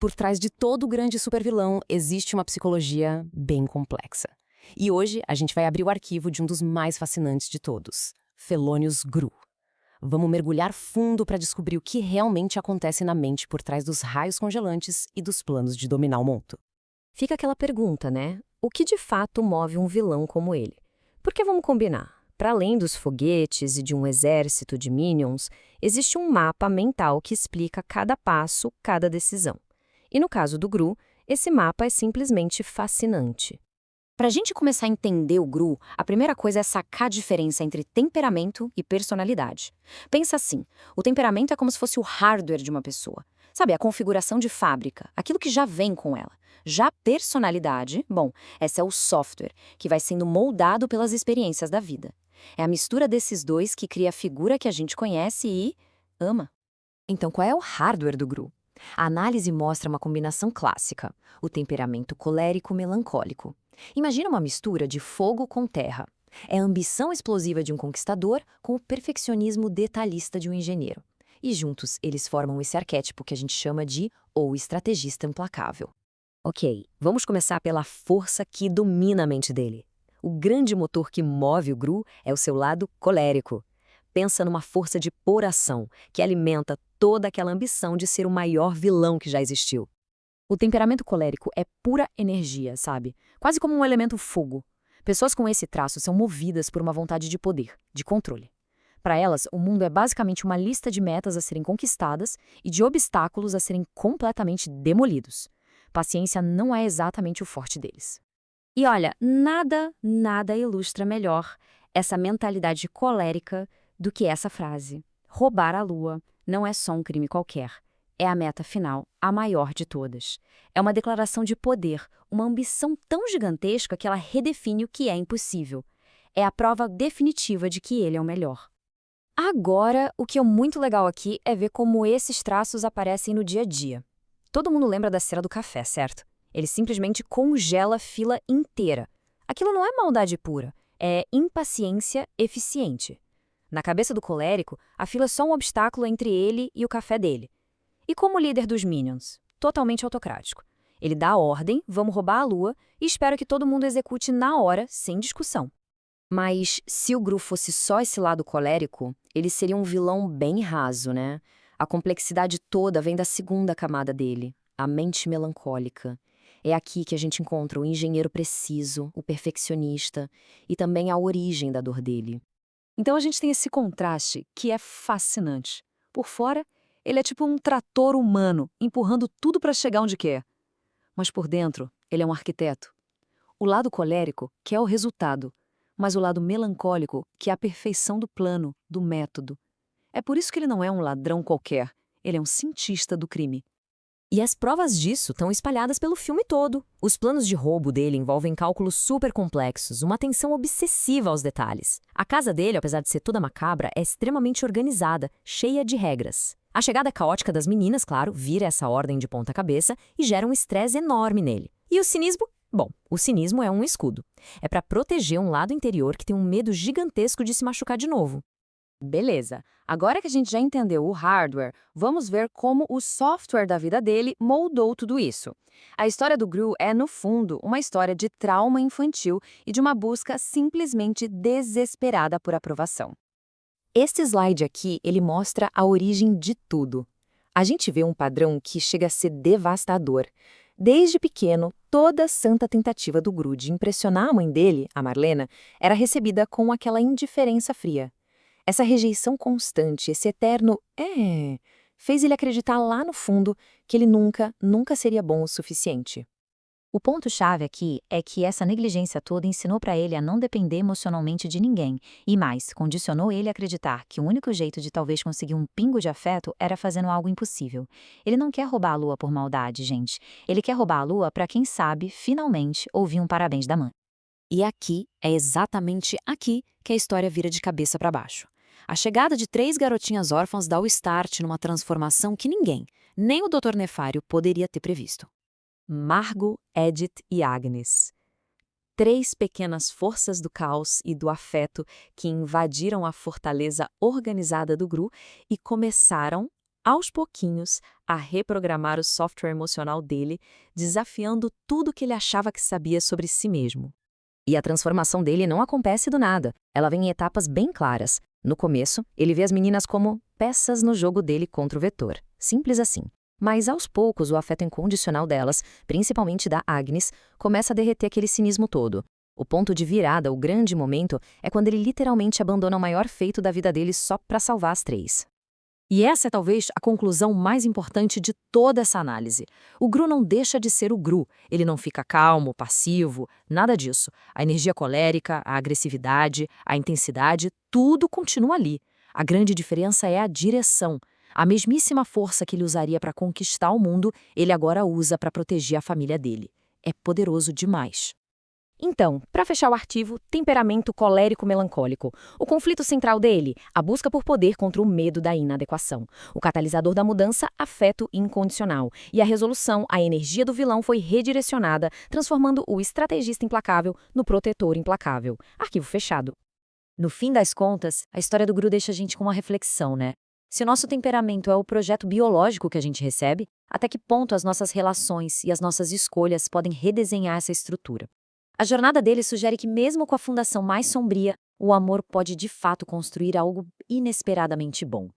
Por trás de todo grande supervilão existe uma psicologia bem complexa. E hoje a gente vai abrir o arquivo de um dos mais fascinantes de todos, Felonius Gru. Vamos mergulhar fundo para descobrir o que realmente acontece na mente por trás dos raios congelantes e dos planos de dominar o mundo. Fica aquela pergunta, né? O que de fato move um vilão como ele? Porque vamos combinar, para além dos foguetes e de um exército de minions, existe um mapa mental que explica cada passo, cada decisão. E no caso do Gru, esse mapa é simplesmente fascinante. Para a gente começar a entender o Gru, a primeira coisa é sacar a diferença entre temperamento e personalidade. Pensa assim, o temperamento é como se fosse o hardware de uma pessoa. Sabe, a configuração de fábrica, aquilo que já vem com ela. Já a personalidade, bom, essa é o software, que vai sendo moldado pelas experiências da vida. É a mistura desses dois que cria a figura que a gente conhece e ama. Então, qual é o hardware do Gru? A análise mostra uma combinação clássica, o temperamento colérico-melancólico. Imagina uma mistura de fogo com terra. É a ambição explosiva de um conquistador com o perfeccionismo detalhista de um engenheiro. E juntos, eles formam esse arquétipo que a gente chama de o estrategista implacável. Ok, vamos começar pela força que domina a mente dele. O grande motor que move o Gru é o seu lado colérico. Pensa numa força de poração que alimenta toda aquela ambição de ser o maior vilão que já existiu. O temperamento colérico é pura energia, sabe? Quase como um elemento fogo. Pessoas com esse traço são movidas por uma vontade de poder, de controle. Para elas, o mundo é basicamente uma lista de metas a serem conquistadas e de obstáculos a serem completamente demolidos. Paciência não é exatamente o forte deles. E olha, nada ilustra melhor essa mentalidade colérica do que essa frase. Roubar a lua não é só um crime qualquer. É a meta final, a maior de todas. É uma declaração de poder, uma ambição tão gigantesca que ela redefine o que é impossível. É a prova definitiva de que ele é o melhor. Agora, o que é muito legal aqui é ver como esses traços aparecem no dia a dia. Todo mundo lembra da cera do café, certo? Ele simplesmente congela a fila inteira. Aquilo não é maldade pura, é impaciência eficiente. Na cabeça do colérico, a fila é só um obstáculo entre ele e o café dele. E como líder dos Minions, totalmente autocrático. Ele dá a ordem, vamos roubar a lua, e espera que todo mundo execute na hora, sem discussão. Mas se o Gru fosse só esse lado colérico, ele seria um vilão bem raso, né? A complexidade toda vem da segunda camada dele, a mente melancólica. É aqui que a gente encontra o engenheiro preciso, o perfeccionista, e também a origem da dor dele. Então a gente tem esse contraste que é fascinante. Por fora, ele é tipo um trator humano, empurrando tudo para chegar onde quer. Mas por dentro, ele é um arquiteto. O lado colérico quer o resultado, mas o lado melancólico quer a perfeição do plano, do método. É por isso que ele não é um ladrão qualquer, ele é um cientista do crime. E as provas disso estão espalhadas pelo filme todo. Os planos de roubo dele envolvem cálculos super complexos, uma atenção obsessiva aos detalhes. A casa dele, apesar de ser toda macabra, é extremamente organizada, cheia de regras. A chegada caótica das meninas, claro, vira essa ordem de ponta cabeça e gera um estresse enorme nele. E o cinismo? Bom, o cinismo é um escudo. É para proteger um lado interior que tem um medo gigantesco de se machucar de novo. Beleza, agora que a gente já entendeu o hardware, vamos ver como o software da vida dele moldou tudo isso. A história do Gru é, no fundo, uma história de trauma infantil e de uma busca simplesmente desesperada por aprovação. Este slide aqui, ele mostra a origem de tudo. A gente vê um padrão que chega a ser devastador. Desde pequeno, toda santa tentativa do Gru de impressionar a mãe dele, a Marlena, era recebida com aquela indiferença fria. Essa rejeição constante, esse eterno fez ele acreditar lá no fundo que ele nunca seria bom o suficiente. O ponto-chave aqui é que essa negligência toda ensinou para ele a não depender emocionalmente de ninguém e mais, condicionou ele a acreditar que o único jeito de talvez conseguir um pingo de afeto era fazendo algo impossível. Ele não quer roubar a lua por maldade, gente. Ele quer roubar a lua para quem sabe, finalmente, ouvir um parabéns da mãe. E é exatamente aqui que a história vira de cabeça para baixo. A chegada de 3 garotinhas órfãs dá o start numa transformação que ninguém, nem o Dr. Nefário, poderia ter previsto. Margot, Edith e Agnes. 3 pequenas forças do caos e do afeto que invadiram a fortaleza organizada do Gru e começaram aos pouquinhos, a reprogramar o software emocional dele, desafiando tudo que ele achava que sabia sobre si mesmo. E a transformação dele não acontece do nada. Ela vem em etapas bem claras. No começo, ele vê as meninas como peças no jogo dele contra o vetor. Simples assim. Mas aos poucos, o afeto incondicional delas, principalmente da Agnes, começa a derreter aquele cinismo todo. O ponto de virada, o grande momento, é quando ele literalmente abandona o maior feito da vida dele só para salvar as três. E essa é talvez a conclusão mais importante de toda essa análise. O Gru não deixa de ser o Gru. Ele não fica calmo, passivo, nada disso. A energia colérica, a agressividade, a intensidade, tudo continua ali. A grande diferença é a direção. A mesmíssima força que ele usaria para conquistar o mundo, ele agora usa para proteger a família dele. É poderoso demais. Então, para fechar o arquivo, temperamento colérico-melancólico. O conflito central dele, a busca por poder contra o medo da inadequação. O catalisador da mudança, afeto incondicional. E a resolução, a energia do vilão foi redirecionada, transformando o estrategista implacável no protetor implacável. Arquivo fechado. No fim das contas, a história do Gru deixa a gente com uma reflexão, né? Se o nosso temperamento é o projeto biológico que a gente recebe, até que ponto as nossas relações e as nossas escolhas podem redesenhar essa estrutura? A jornada dele sugere que, mesmo com a fundação mais sombria, o amor pode de fato construir algo inesperadamente bom.